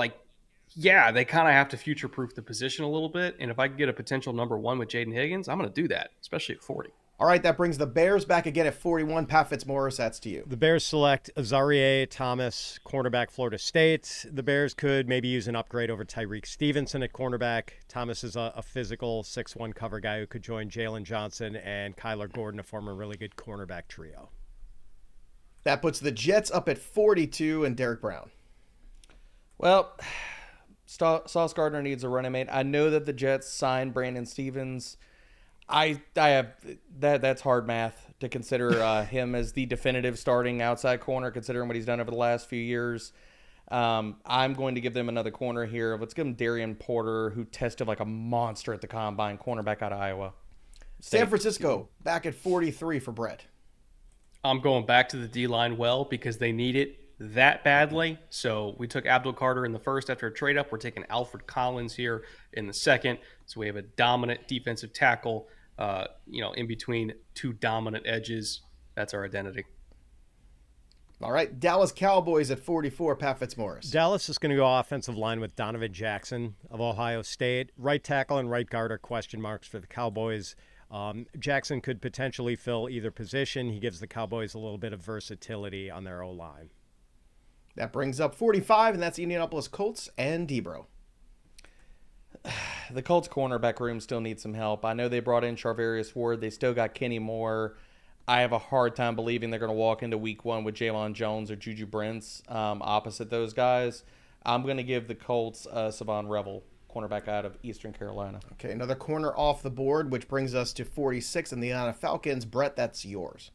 yeah, they kind of have to future-proof the position a little bit. And if I can get a potential number 1 with Jaden Higgins, I'm going to do that, especially at 40. All right, that brings the Bears back again at 41. Pat Fitzmaurice, that's to you. The Bears select Azareye'h Thomas, cornerback, Florida State. The Bears could maybe use an upgrade over Tyreek Stevenson at cornerback. Thomas is a physical 6'1" cover guy who could join Jalen Johnson and Kyler Gordon to form a really good cornerback trio. That puts the Jets up at 42 and Derrick Brown. Well, Sauce Gardner needs a running mate. I know that the Jets signed Brandon Stevens. I have that's hard math to consider him as the definitive starting outside corner, considering what he's done over the last few years. I'm going to give them another corner here. Let's give them Darian Porter, who tested like a monster at the combine, cornerback out of Iowa State. San Francisco back at 43 for Brett. I'm going back to the D-line because they need it that badly. So we took Abdul Carter in the first after a trade up. We're taking Alfred Collins here in the second. So we have a dominant defensive tackle, in between two dominant edges. That's our identity. All right, Dallas Cowboys at 44, Pat Fitzmaurice. Dallas is going to go offensive line with Donovan Jaxson of Ohio State. Right tackle and right guard are question marks for the Cowboys. Jaxson could potentially fill either position. He gives the Cowboys a little bit of versatility on their O-line. That brings up 45, and that's Indianapolis Colts and Debro. The Colts cornerback room still needs some help. I know they brought in Charvarius Ward. They still got Kenny Moore. I have a hard time believing they're going to walk into week one with Jalon Jones or Juju Brents opposite those guys. I'm going to give the Colts Savon Revel, cornerback out of Eastern Carolina. Okay, another corner off the board, which brings us to 46 in the Atlanta Falcons. Brett, that's yours.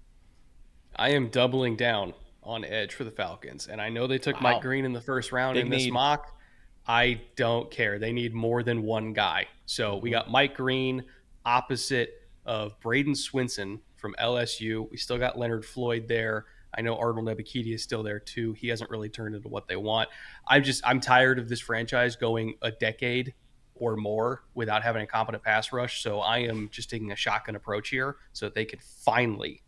I am doubling down on edge for the Falcons, and I know they took Mike Green in the first round in this mock. I don't care. They need more than one guy. So we got Mike Green opposite of Braden Swinson from LSU. We still got Leonard Floyd there. I know Arnold Ebiketie is still there too. He hasn't really turned into what they want. I'm tired of this franchise going a decade or more without having a competent pass rush. So I am just taking a shotgun approach here so that they could finally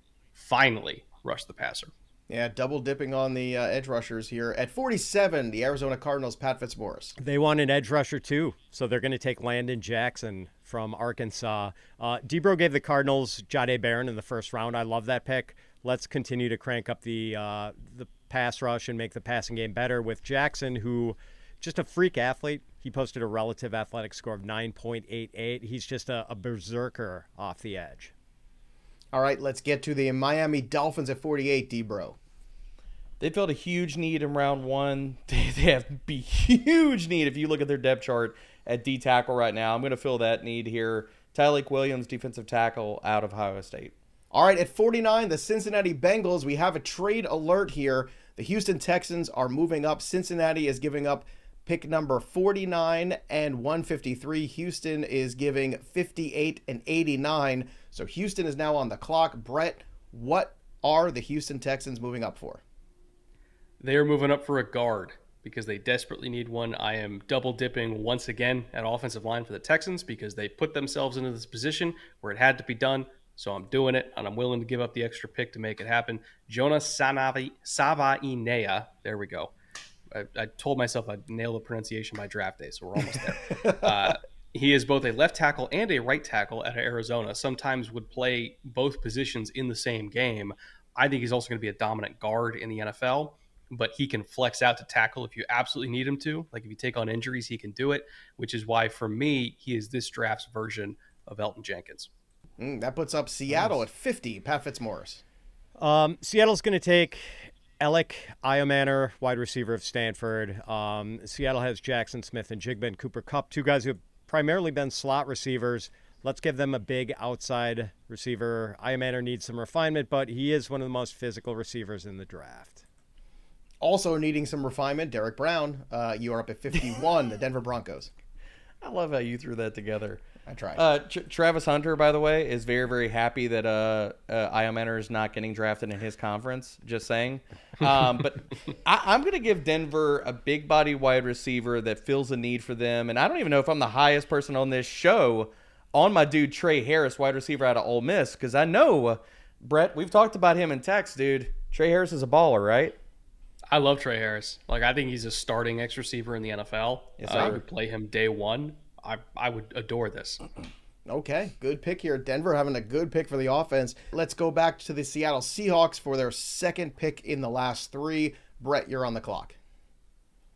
rush the passer. Yeah, double dipping on the edge rushers here. At 47, the Arizona Cardinals, Pat Fitzmaurice. They want an edge rusher too, so they're going to take Landon Jackson from Arkansas. Debro gave the Cardinals Jahdae Barron in the first round. I love that pick. Let's continue to crank up the pass rush and make the passing game better with Jackson, who just a freak athlete. He posted a relative athletic score of 9.88. He's just a berserker off the edge. All right, let's get to the Miami Dolphins at 48, Debro. They filled a huge need in round one. They have a huge need if you look at their depth chart at D tackle right now. I'm going to fill that need here. Tyleik Williams, defensive tackle out of Ohio State. All right, at 49, the Cincinnati Bengals. We have a trade alert here. The Houston Texans are moving up. Cincinnati is giving up pick number 49 and 153. Houston is giving 58 and 89. So Houston is now on the clock. Brett, what are the Houston Texans moving up for? They are moving up for a guard because they desperately need one. I am double dipping once again at offensive line for the Texans because they put themselves into this position where it had to be done. So I'm doing it, and I'm willing to give up the extra pick to make it happen. Jonas Savainea. There we go. I told myself I'd nail the pronunciation by draft day, so we're almost there. He is both a left tackle and a right tackle at Arizona. Sometimes would play both positions in the same game. I think he's also going to be a dominant guard in the NFL, but he can flex out to tackle if you absolutely need him to. Like if you take on injuries, he can do it, which is why for me, he is this draft's version of Elton Jenkins. That puts up Seattle at 50, Pat Fitzmaurice. Seattle's going to take Alec Iomanner, wide receiver of Stanford. Seattle has Jackson Smith and Jigba and Cooper Kupp, two guys who have primarily been slot receivers. Let's give them a big outside receiver. Iomanner needs some refinement, but he is one of the most physical receivers in the draft. Also needing some refinement, Derrick Brown. You are up at 51, the Denver Broncos. I love how you threw that together. I tried. Travis Hunter, by the way, is very, very happy that Iomanner is not getting drafted in his conference. Just saying. But I'm going to give Denver a big body wide receiver that fills a need for them. And I don't even know if I'm the highest person on this show on my dude Trey Harris, wide receiver out of Ole Miss, because I know, Brett, we've talked about him in text, dude. Trey Harris is a baller, right? I love Trey Harris. Like I think he's a starting X receiver in the NFL. Yes, I would play him day one. I would adore this. Okay, good pick here. Denver having a good pick for the offense. Let's go back to the Seattle Seahawks for their second pick in the last three. Brett, you're on the clock.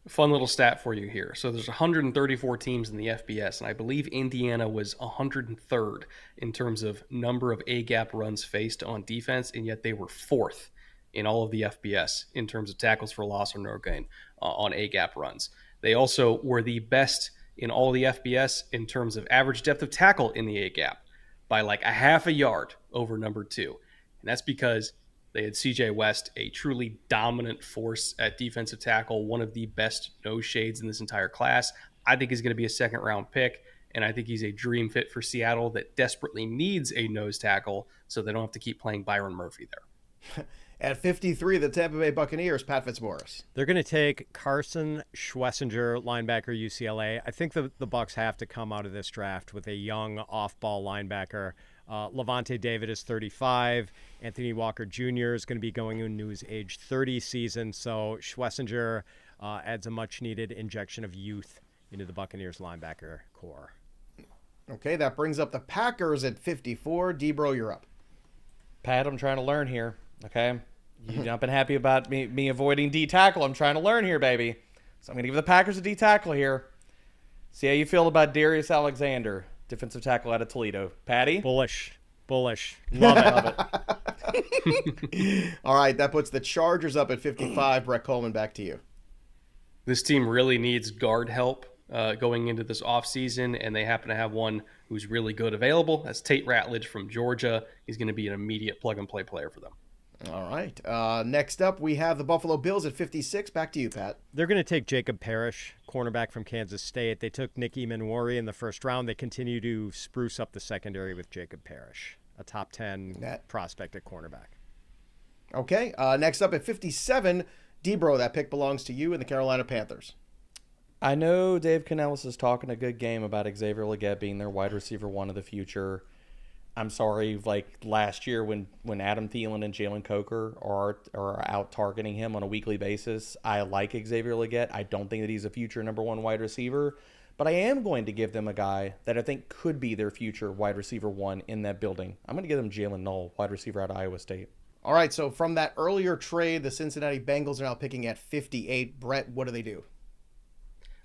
Fun little stat for you here. So there's 134 teams in the FBS, and I believe Indiana was 103rd in terms of number of A-gap runs faced on defense, and yet they were fourth in all of the FBS in terms of tackles for loss or no gain on A-gap runs. They also were the best in all the FBS in terms of average depth of tackle in the A-gap by like a half a yard over number two. And that's because they had CJ West, a truly dominant force at defensive tackle, one of the best nose shades in this entire class. I think he's going to be a second-round pick, and I think he's a dream fit for Seattle that desperately needs a nose tackle so they don't have to keep playing Byron Murphy there. At 53, the Tampa Bay Buccaneers, Pat Fitzmaurice. They're going to take Carson Schwessinger, linebacker, UCLA. I think the Bucs have to come out of this draft with a young off-ball linebacker. Levante David is 35. Anthony Walker Jr. is going to be going into his age 30 season. So Schwessinger adds a much-needed injection of youth into the Buccaneers linebacker core. Okay, that brings up the Packers at 54. Debro, you're up. Pat, I'm trying to learn here, okay? You've not been happy about me avoiding D tackle. I'm trying to learn here, baby. So I'm going to give the Packers a D tackle here. See how you feel about Darius Alexander, defensive tackle out of Toledo. Patty? Bullish. Love it. Love it. All right, that puts the Chargers up at 55. Brett Kollmann, back to you. This team really needs guard help going into this offseason, and they happen to have one who's really good available. That's Tate Ratledge from Georgia. He's going to be an immediate plug-and-play player for them. All right. Next up, we have the Buffalo Bills at 56. Back to you, Pat. They're going to take Jacob Parrish, cornerback from Kansas State. They took Nick Emmanwori in the first round. They continue to spruce up the secondary with Jacob Parrish, a top 10 prospect at cornerback. Okay. Next up at 57, Debro, that pick belongs to you and the Carolina Panthers. I know Dave Canellis is talking a good game about Xavier Legette being their wide receiver one of the future. I'm sorry, like last year when Adam Thielen and Jalen Coker are out targeting him on a weekly basis, I like Xavier Legette. I don't think that he's a future number one wide receiver, but I am going to give them a guy that I think could be their future wide receiver one in that building. I'm going to give them Jalen Knoll, wide receiver out of Iowa State. All right, so from that earlier trade, the Cincinnati Bengals are now picking at 58. Brett, what do they do?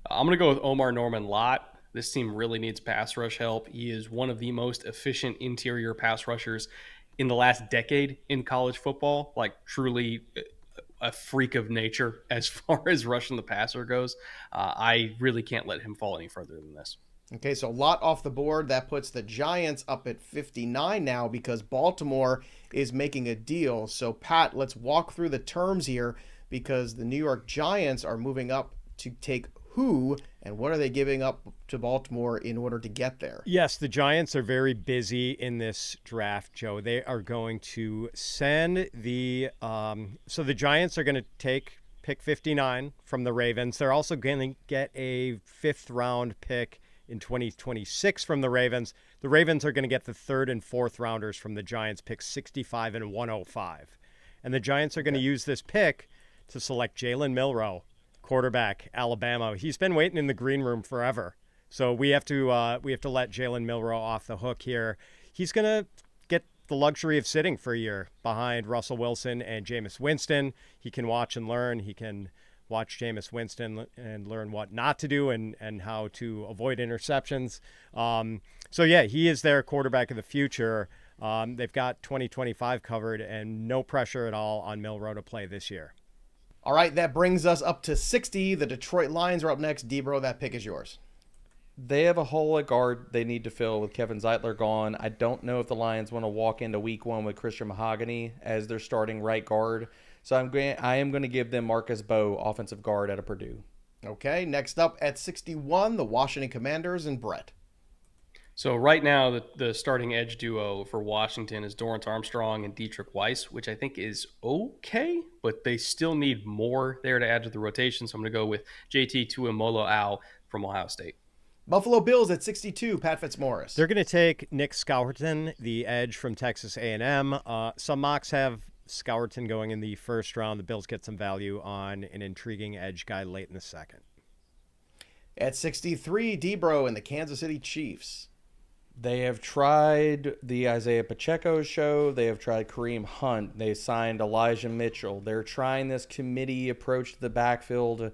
I'm going to go with Omar Norman-Lott. This team really needs pass rush help. He is one of the most efficient interior pass rushers in the last decade in college football, like truly a freak of nature as far as rushing the passer goes. I really can't let him fall any further than this. Okay, so Lott off the board. That puts the Giants up at 59 now because Baltimore is making a deal. So, Pat, let's walk through the terms here because the New York Giants are moving up to take who and what are they giving up to Baltimore in order to get there? Yes, the Giants are very busy in this draft, Joe. They are going to send the so the Giants are going to take pick 59 from the Ravens. They're also going to get a 5th round pick in 2026 from the Ravens. The Ravens are going to get the 3rd and 4th rounders from the Giants, picks 65 and 105. And the Giants are going to use this pick to select Jalen Milroe, quarterback, Alabama. He's been waiting in the green room forever. So we have to let Jalen Milroe off the hook here. He's going to get the luxury of sitting for a year behind Russell Wilson and Jameis Winston. He can watch and learn. He can watch Jameis Winston and learn what not to do and how to avoid interceptions. So, yeah, he is their quarterback of the future. They've got 2025 covered and no pressure at all on Milroe to play this year. All right, that brings us up to 60. The Detroit Lions are up next. Debro, that pick is yours. They have a hole at guard they need to fill with Kevin Zeitler gone. I don't know if the Lions want to walk into week one with Christian Mahogany as their starting right guard. So I am going to give them Marcus Bowe, offensive guard out of Purdue. Okay, next up at 61, the Washington Commanders and Brett. So right now, the starting edge duo for Washington is Dorrance Armstrong and Dietrich Weiss, which I think is okay, but they still need more there to add to the rotation. So I'm going to go with JT Tuimoloau from Ohio State. Buffalo Bills at 62, Pat Fitzmaurice. They're going to take Nick Scourton, the edge from Texas A&M. Some mocks have Scourton going in the 1st round. The Bills get some value on an intriguing edge guy late in the 2nd. At 63, Debro and the Kansas City Chiefs. They have tried the Isaiah Pacheco show. They have tried Kareem Hunt. They signed Elijah Mitchell. They're trying this committee approach to the backfield.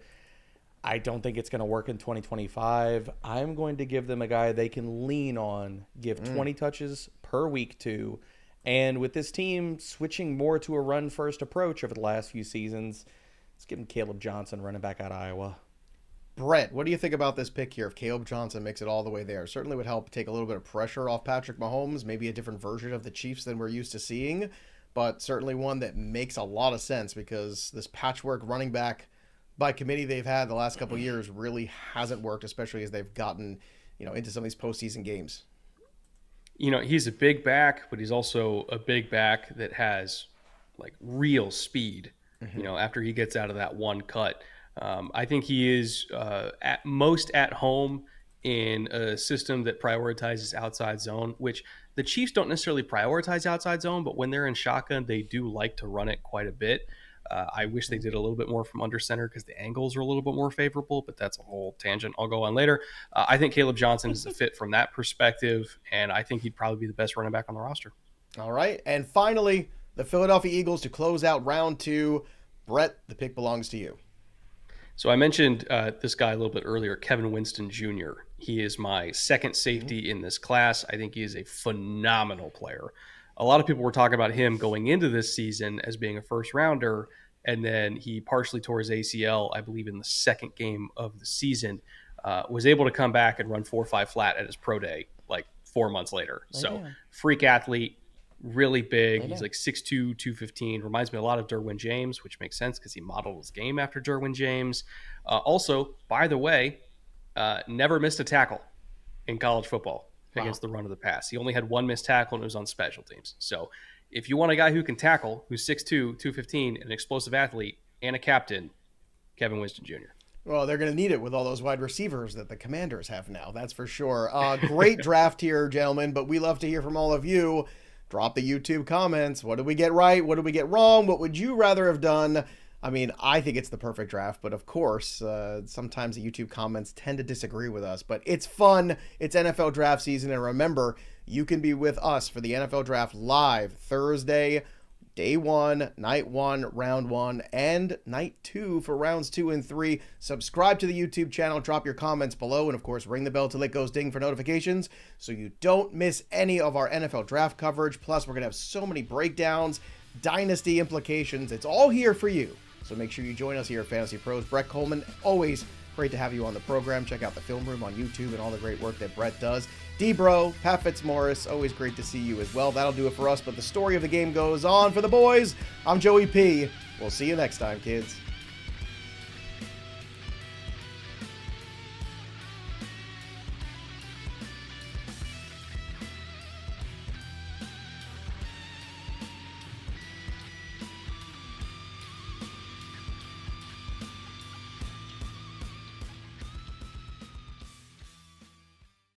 I don't think it's going to work in 2025. I'm going to give them a guy they can lean on, give 20 touches per week to. And with this team switching more to a run-first approach over the last few seasons, let's give them Caleb Johnson, running back out of Iowa. Brett, what do you think about this pick here if Caleb Johnson makes it all the way there? Certainly would help take a little bit of pressure off Patrick Mahomes, maybe a different version of the Chiefs than we're used to seeing, but certainly one that makes a lot of sense because this patchwork running back by committee they've had the last couple of years really hasn't worked, especially as they've gotten, into some of these postseason games. He's a big back, but he's also a big back that has like real speed, after he gets out of that one cut. I think he is at most at home in a system that prioritizes outside zone, which the Chiefs don't necessarily prioritize outside zone, but when they're in shotgun, they do like to run it quite a bit. I wish they did a little bit more from under center because the angles are a little bit more favorable, but that's a whole tangent I'll go on later. I think Caleb Johnson is a fit from that perspective, and I think he'd probably be the best running back on the roster. All right. And finally, the Philadelphia Eagles to close out round 2. Brett, the pick belongs to you. So I mentioned this guy a little bit earlier, Kevin Winston Jr. He is my second safety in this class. I think he is a phenomenal player. A lot of people were talking about him going into this season as being a first rounder, and then he partially tore his ACL, I believe, in the second game of the season. Was able to come back and run 4.5 flat at his pro day like 4 months later. Freak athlete, really big. He's like 6'2", 215. Reminds me a lot of Derwin James, which makes sense because he modeled his game after Derwin James. Also, by the way, never missed a tackle in college football against the run of the pass. He only had one missed tackle, and it was on special teams. So if you want a guy who can tackle, who's 6'2", 215, an explosive athlete, and a captain, Kevin Winston Jr. Well, they're going to need it with all those wide receivers that the Commanders have now. That's for sure. Great draft here, gentlemen, but we love to hear from all of you. Drop the YouTube comments. What did we get right? What did we get wrong? What would you rather have done? I mean, I think it's the perfect draft, but of course, sometimes the YouTube comments tend to disagree with us. But it's fun. It's NFL draft season. And remember, you can be with us for the NFL draft live Thursday, day 1, night 1, round 1, and night 2 for rounds 2 and 3. Subscribe to the YouTube channel, drop your comments below, and of course, ring the bell till it goes ding for notifications so you don't miss any of our NFL draft coverage. Plus, we're going to have so many breakdowns, dynasty implications. It's all here for you. So make sure you join us here at Fantasy Pros. Brett Kollmann, always great to have you on the program. Check out the Film Room on YouTube and all the great work that Brett does. D-Bro, Pat Fitzmaurice, always great to see you as well. That'll do it for us, but the story of the game goes on for the boys. I'm Joey P. We'll see you next time, kids.